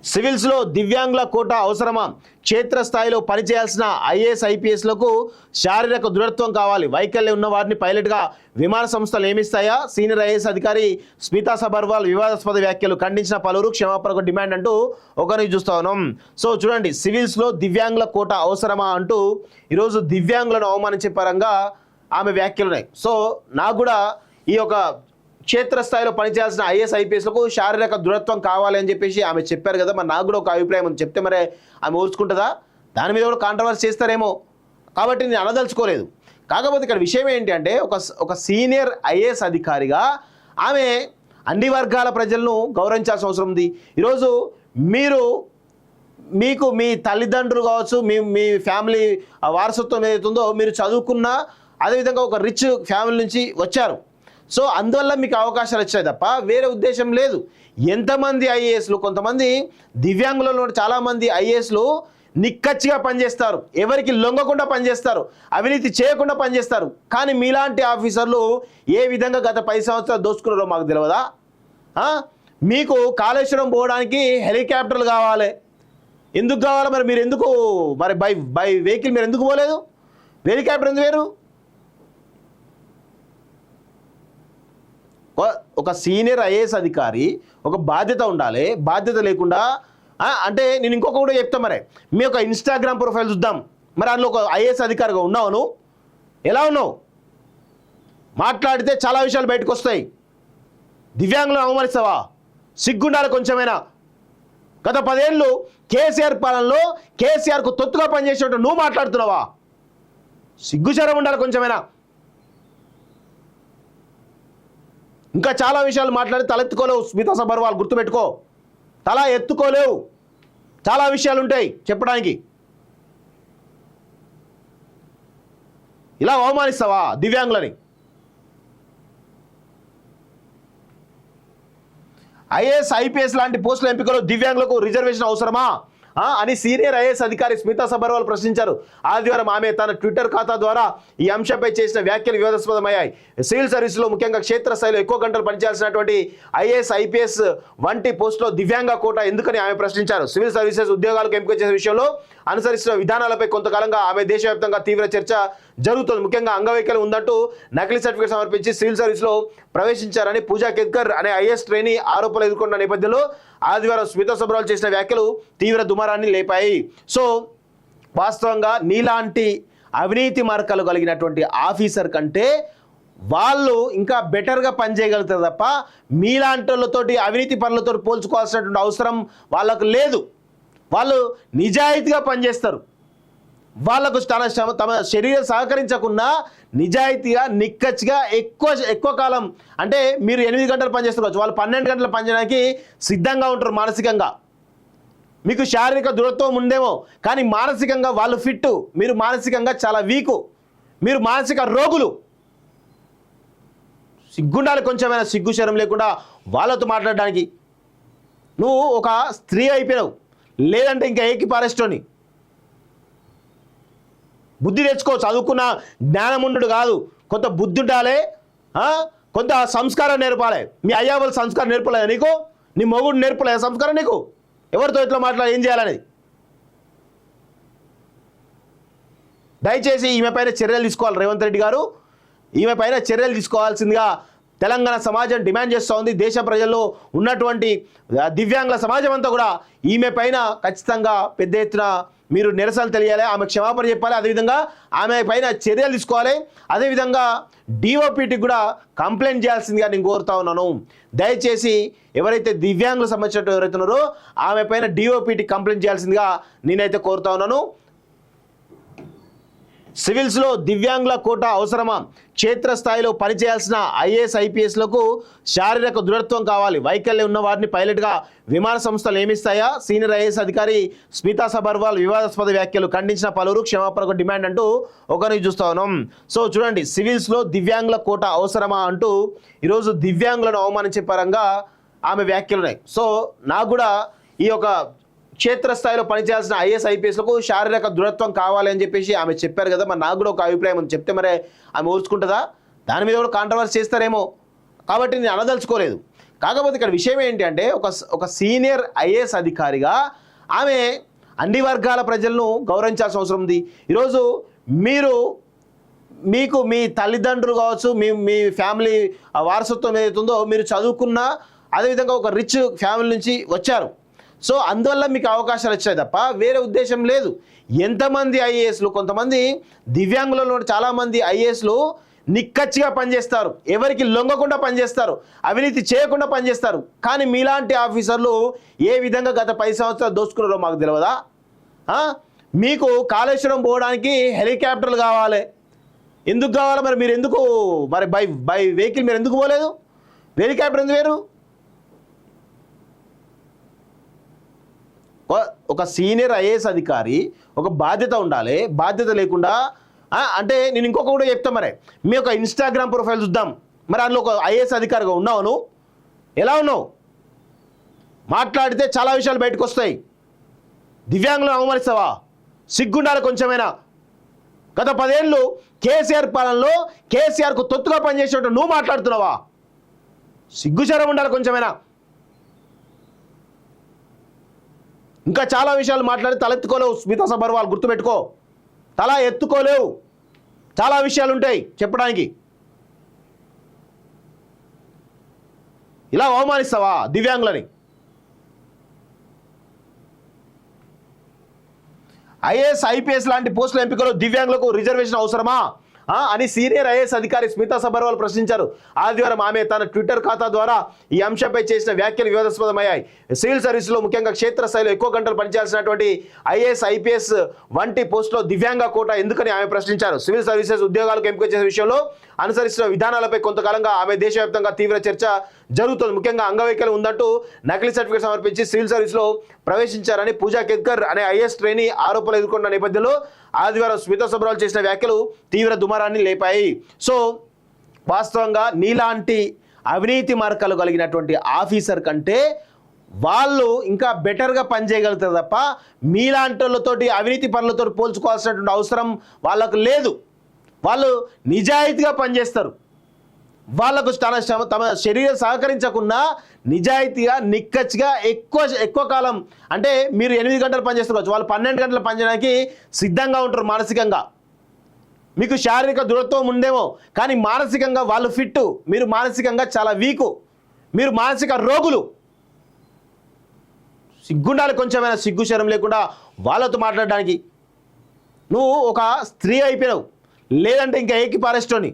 సివిల్స్లో దివ్యాంగుల కోటా అవసరమా? క్షేత్రస్థాయిలో పనిచేయాల్సిన ఐఏఎస్ ఐపీఎస్లకు శారీరక దృఢత్వం కావాలి. వైకల్యం ఉన్న వారిని పైలట్గా విమాన సంస్థలు నియమిస్తాయా? సీనియర్ ఐఏఎస్ అధికారి స్మితా సబర్వాల్ వివాదాస్పద వ్యాఖ్యలు ఖండించిన పలువురు క్షమాపణకు డిమాండ్ అంటూ ఒకరిని చూస్తా ఉన్నాం. సో చూడండి, సివిల్స్లో దివ్యాంగుల కోటా అవసరమా అంటూ ఈరోజు దివ్యాంగులను అవమానించే పరంగా ఆమె వ్యాఖ్యలు ఉన్నాయి. సో నాకు కూడా ఈ యొక్క క్షేత్రస్థాయిలో పనిచేయాల్సిన ఐఏఎస్ ఐపీఎస్లకు శారీరక దృఢత్వం కావాలి అని చెప్పేసి ఆమె చెప్పారు కదా. మరి నాకు కూడా ఒక అభిప్రాయం ఉంది. చెప్తే మరి ఆమె ఓర్చుకుంటుందా? దాని మీద కూడా కాంట్రవర్సీ చేస్తారేమో, కాబట్టి నేను అనదలుచుకోలేదు. కాకపోతే ఇక్కడ విషయం ఏంటి అంటే, ఒక సీనియర్ ఐఏఎస్ అధికారిగా ఆమె అన్ని వర్గాల ప్రజలను గౌరవించాల్సిన అవసరం ఉంది. ఈరోజు మీకు మీ తల్లిదండ్రులు కావచ్చు, మీ ఫ్యామిలీ వారసత్వం ఏదైతుందో, మీరు చదువుకున్న అదేవిధంగా ఒక రిచ్ ఫ్యామిలీ నుంచి వచ్చారు. సో అందువల్ల మీకు అవకాశాలు వచ్చాయి తప్ప వేరే ఉద్దేశం లేదు. ఎంతమంది ఐఏఎస్లు, కొంతమంది దివ్యాంగులలో చాలామంది ఐఏఎస్లు నిక్కచ్చిగా పనిచేస్తారు, ఎవరికి లొంగకుండా పనిచేస్తారు, అవినీతి చేయకుండా పనిచేస్తారు. కానీ మీలాంటి ఆఫీసర్లు ఏ విధంగా గత 10 సంవత్సరాలు దోచుకున్నారో మాకు తెలియదా? మీకు కాళేశ్వరం పోవడానికి హెలికాప్టర్లు కావాలి. ఎందుకు కావాలి? మరి మీరు ఎందుకు మరి బై వెహికల్ మీరు ఎందుకు పోలేదు? హెలికాప్టర్ ఎందుకు వేరు? ఒక సీనియర్ ఐఏఎస్ అధికారి ఒక బాధ్యత ఉండాలి. బాధ్యత లేకుండా అంటే నేను ఇంకొక కూడా చెప్తా, మరి మీ యొక్క ఇన్స్టాగ్రామ్ ప్రొఫైల్ చూద్దాం. మరి అందులో ఒక ఐఏఎస్ అధికారిగా ఉన్నావు, నువ్వు ఎలా ఉన్నావు? మాట్లాడితే చాలా విషయాలు బయటకు వస్తాయి. దివ్యాంగులను అవమానిస్తావా? సిగ్గుండాలి కొంచెమైనా. గత 10 ఏళ్ళు కేసీఆర్ పాలనలో కేసీఆర్కు తొత్తుగా పనిచేసేటట్టు నువ్వు మాట్లాడుతున్నావా? సిగ్గుచరం ఉండాలి కొంచెమైనా. ఇంకా చాలా విషయాలు మాట్లాడి తలెత్తుకోలేవు స్మితా సబర్వాల్, గుర్తుపెట్టుకో. తల ఎత్తుకోలేవు, చాలా విషయాలు ఉంటాయి చెప్పడానికి. ఇలా అవమానిస్తావా దివ్యాంగులని? ఐఏఎస్ ఐపీఎస్ లాంటి పోస్టుల ఎంపికలో దివ్యాంగులకు రిజర్వేషన్ అవసరమా అని సీనియర్ ఐఏఎస్ అధికారి స్మితా సబర్వాల్ ప్రశ్నించారు. ఆదివారం ఆమె తన ట్విట్టర్ ఖాతా ద్వారా ఈ అంశంపై చేసిన వ్యాఖ్యలు వివాదాస్పదమయ్యాయి. సివిల్ సర్వీసులో ముఖ్యంగా క్షేత్రస్థాయిలో ఎక్కువ గంటలు పనిచేయాల్సినటువంటి ఐఏఎస్ ఐపీఎస్ వంటి పోస్టులో దివ్యాంగ కోటా ఎందుకని ఆమె ప్రశ్నించారు. సివిల్ సర్వీసెస్ ఉద్యోగాలకు ఎంపిక చేసే విషయంలో అనుసరిస్తున్న విధానాలపై కొంతకాలంగా ఆమె దేశవ్యాప్తంగా తీవ్ర చర్చ జరుగుతుంది. ముఖ్యంగా అంగవైకల్యం ఉందంటూ నకిలీ సర్టిఫికేట్ సమర్పించి సివిల్ సర్వీస్లో ప్రవేశించారని పూజా కేత్కర్ అనే ఐఏఎస్ ట్రైనీ ఆరోపణలు ఎదుర్కొన్న నేపథ్యంలో ఆదివారం స్మితా సబర్వాల్ చేసిన వ్యాఖ్యలు తీవ్ర దుమారాన్ని లేపాయి. సో వాస్తవంగా నీలాంటి అవినీతి మార్కాలు కలిగినటువంటి ఆఫీసర్ కంటే వాళ్ళు ఇంకా బెటర్గా పనిచేయగలుగుతారు తప్ప మీలాంటి వాళ్ళతోటి అవినీతి పనులతో పోల్చుకోవాల్సినటువంటి అవసరం వాళ్ళకు లేదు. వాళ్ళు నిజాయితీగా పనిచేస్తారు. వాళ్ళకు తమ శరీరం సహకరించకుండా నిజాయితీగా నిక్కచ్చిగా ఎక్కువ కాలం, అంటే మీరు 8 గంటలు పనిచేస్తారు, వాళ్ళు 12 గంటలు పనిచేయడానికి సిద్ధంగా ఉంటారు మానసికంగా. మీకు శారీరక దృఢత్వం ఉందేమో, కానీ మానసికంగా వాళ్ళు ఫిట్టు, మీరు మానసికంగా చాలా వీకు, మీరు మానసిక రోగులు. సిగ్గుండాలి కొంచెమైనా, సిగ్గు శరం లేకుండా వాళ్ళతో మాట్లాడడానికి. నువ్వు ఒక స్త్రీ అయిపోయినావు, లేదంటే ఇంకా ఏకి పారేస్టోని. బుద్ధి తెచ్చుకో, చదువుకున్న జ్ఞానం ఉండడు కాదు, కొంత బుద్ధి ఉండాలి, కొంత సంస్కారం నేర్పాలి. మీ అయ్యా వాళ్ళు సంస్కారం నేర్పలేదా నీకు? నీ మొగుడు నేర్పలేదా సంస్కారం నీకు? ఎవరితో ఇట్లా మాట్లాడి ఏం చేయాలని? దయచేసి ఈమె పైన చర్యలు తీసుకోవాలి రేవంత్ రెడ్డి గారు. ఈమె పైన చర్యలు తీసుకోవాల్సిందిగా తెలంగాణ సమాజం డిమాండ్ చేస్తూ ఉంది. దేశ ప్రజల్లో ఉన్నటువంటి దివ్యాంగుల సమాజం అంతా కూడా ఈమె పైన ఖచ్చితంగా పెద్ద ఎత్తున మీరు నిరసనలు తెలియాలి, ఆమె క్షమాపణ చెప్పాలి, అదేవిధంగా ఆమె పైన చర్యలు తీసుకోవాలి. అదేవిధంగా డిఓపిటికి కూడా కంప్లైంట్ చేయాల్సిందిగా నేను కోరుతా ఉన్నాను. దయచేసి ఎవరైతే దివ్యాంగులు సంబంధించినట్టు ఎవరైతే ఉన్నారో ఆమె పైన డిఓపిటి కంప్లైంట్ చేయాల్సిందిగా నేనైతే కోరుతా ఉన్నాను. సివిల్స్లో దివ్యాంగుల కోటా అవసరమా? క్షేత్రస్థాయిలో పనిచేయాల్సిన ఐఏఎస్ ఐపీఎస్లకు శారీరక దృఢత్వం కావాలి. వైకల్యం ఉన్న వారిని పైలట్గా విమాన సంస్థలు నియమిస్తాయా? సీనియర్ ఐఏఎస్ అధికారి స్మితా సబర్వాల్ వివాదాస్పద వ్యాఖ్యలు ఖండించిన పలువురు క్షమాపణకు డిమాండ్ అంటూ ఒకరిని చూస్తా ఉన్నాం. సో చూడండి, సివిల్స్లో దివ్యాంగుల కోటా అవసరమా అంటూ ఈరోజు దివ్యాంగులను అవమానించే పరంగా ఆమె వ్యాఖ్యలు ఉన్నాయి. సో నాకు కూడా ఈ యొక్క క్షేత్రస్థాయిలో పనిచేయాల్సిన ఐఏఎస్ ఐపీఎస్లకు శారీరక దృఢత్వం కావాలి అని చెప్పేసి ఆమె చెప్పారు కదా. మరి నాకు కూడా ఒక అభిప్రాయం ఉంది. చెప్తే మరి ఆమె ఓర్చుకుంటుందా? దాని మీద కూడా కాంట్రవర్సీ చేస్తారేమో, కాబట్టి నేను అనదలుచుకోలేదు. కాకపోతే ఇక్కడ విషయం ఏంటి అంటే ఒక సీనియర్ ఐఏఎస్ అధికారిగా ఆమె అన్ని వర్గాల ప్రజలను గౌరవించాల్సిన అవసరం ఉంది. ఈరోజు మీకు మీ తల్లిదండ్రులు కావచ్చు, మీ ఫ్యామిలీ వారసత్వం ఏదైతుందో మీరు చదువుకున్న, అదేవిధంగా ఒక రిచ్ ఫ్యామిలీ నుంచి వచ్చారు. సో అందువల్ల మీకు అవకాశాలు వచ్చాయి తప్ప వేరే ఉద్దేశం లేదు. ఎంతమంది ఐఏఎస్లు, కొంతమంది దివ్యాంగులలో చాలామంది ఐఏఎస్లు నిక్కచ్చిగా పనిచేస్తారు, ఎవరికి లొంగకుండా పనిచేస్తారు, అవినీతి చేయకుండా పనిచేస్తారు. కానీ మీలాంటి ఆఫీసర్లు ఏ విధంగా గత 10 సంవత్సరాలు దోచుకున్నారో మాకు తెలియదా? మీకు కాళేశ్వరం పోవడానికి హెలికాప్టర్లు కావాలి, ఎందుకు కావాలి? మరి మీరు ఎందుకు మరి బై వెహికల్ మీరు ఎందుకు పోలేదు? హెలికాప్టర్ ఎందుకు వేరు? ఒక సీనియర్ ఐఏఎస్ అధికారి ఒక బాధ్యత ఉండాలి. బాధ్యత లేకుండా అంటే నేను ఇంకొక కూడా చెప్తా, మరి మీ యొక్క ఇన్స్టాగ్రామ్ ప్రొఫైల్ చూద్దాం. మరి అందులో ఒక ఐఏఎస్ అధికారిగా ఉన్నావు, నువ్వు ఎలా ఉన్నావు? మాట్లాడితే చాలా విషయాలు బయటకు వస్తాయి. దివ్యాంగులను అవమానిస్తావా? సిగ్గుండాలి కొంచెమైనా. గత 10 ఏళ్ళు కేసీఆర్ పాలనలో కేసీఆర్కు తొత్తుగా పనిచేసేటట్టు నువ్వు మాట్లాడుతున్నావా? సిగ్గుచరం ఉండాలి కొంచెమైనా. ఇంకా చాలా విషయాలు మాట్లాడి తలెత్తుకోలేవు స్మితా సబర్వాల్, గుర్తుపెట్టుకో. తల ఎత్తుకోలేవు, చాలా విషయాలు ఉంటాయి చెప్పడానికి. ఇలా అవమానిస్తావా దివ్యాంగులని? ఐఏఎస్ ఐపీఎస్ లాంటి పోస్టుల ఎంపికలో దివ్యాంగులకు రిజర్వేషన్ అవసరమా అని సీనియర్ ఐఏఎస్ అధికారి స్మితా సబర్వాల్ ప్రశ్నించారు. ఆదివారం ఆమె తన ట్విట్టర్ ఖాతా ద్వారా ఈ అంశంపై చేసిన వ్యాఖ్యలు వివాదాస్పదమయ్యాయి. సివిల్ సర్వీసులో ముఖ్యంగా క్షేత్రస్థాయిలో ఎక్కువ గంటలు పనిచేయాల్సినటువంటి ఐఏఎస్ ఐపీఎస్ వంటి పోస్టులో దివ్యాంగ కోటా ఎందుకని ఆమె ప్రశ్నించారు. సివిల్ సర్వీసెస్ ఉద్యోగాలకు ఎంపిక చేసే విషయంలో అనుసరిస్తున్న విధానాలపై కొంతకాలంగా ఆమె దేశవ్యాప్తంగా తీవ్ర చర్చ జరుగుతోంది. ముఖ్యంగా అంగవైకల్యం ఉందంటూ నకిలీ సర్టిఫికేట్ సమర్పించి సివిల్ సర్వీస్లో ప్రవేశించారని పూజా కేత్కర్ అనే ఐఏఎస్ ట్రైనీ ఆరోపణలు ఎదుర్కొన్న నేపథ్యంలో ఆదివారం స్మితా సబర్వాల్ చేసిన వ్యాఖ్యలు తీవ్ర దుమారాన్ని లేపాయి. సో వాస్తవంగా నీలాంటి అవినీతి మార్కాలు కలిగినటువంటి ఆఫీసర్ కంటే వాళ్ళు ఇంకా బెటర్గా పనిచేయగలుగుతారు తప్ప మీలాంటి వాళ్ళతోటి అవినీతి పనులతో పోల్చుకోవాల్సినటువంటి అవసరం వాళ్ళకు లేదు. వాళ్ళు నిజాయితీగా పనిచేస్తారు. వాళ్ళకు తమ శరీరం సహకరించకుండా నిజాయితీగా నిక్కచ్చిగా ఎక్కువ కాలం, అంటే మీరు 8 గంటలు పనిచేస్తారు, వాళ్ళు 12 గంటలు పనిచేయడానికి సిద్ధంగా ఉంటారు మానసికంగా. మీకు శారీరక దృఢత్వం ఉందేమో కానీ మానసికంగా వాళ్ళు ఫిట్టు, మీరు మానసికంగా చాలా వీకు, మీరు మానసిక రోగులు. సిగ్గుండాలి కొంచెమైనా, సిగ్గు శరం లేకుండా వాళ్ళతో మాట్లాడడానికి. నువ్వు ఒక స్త్రీ అయిపోయావు, లేదంటే ఇంకా ఏకి పారేస్టోని.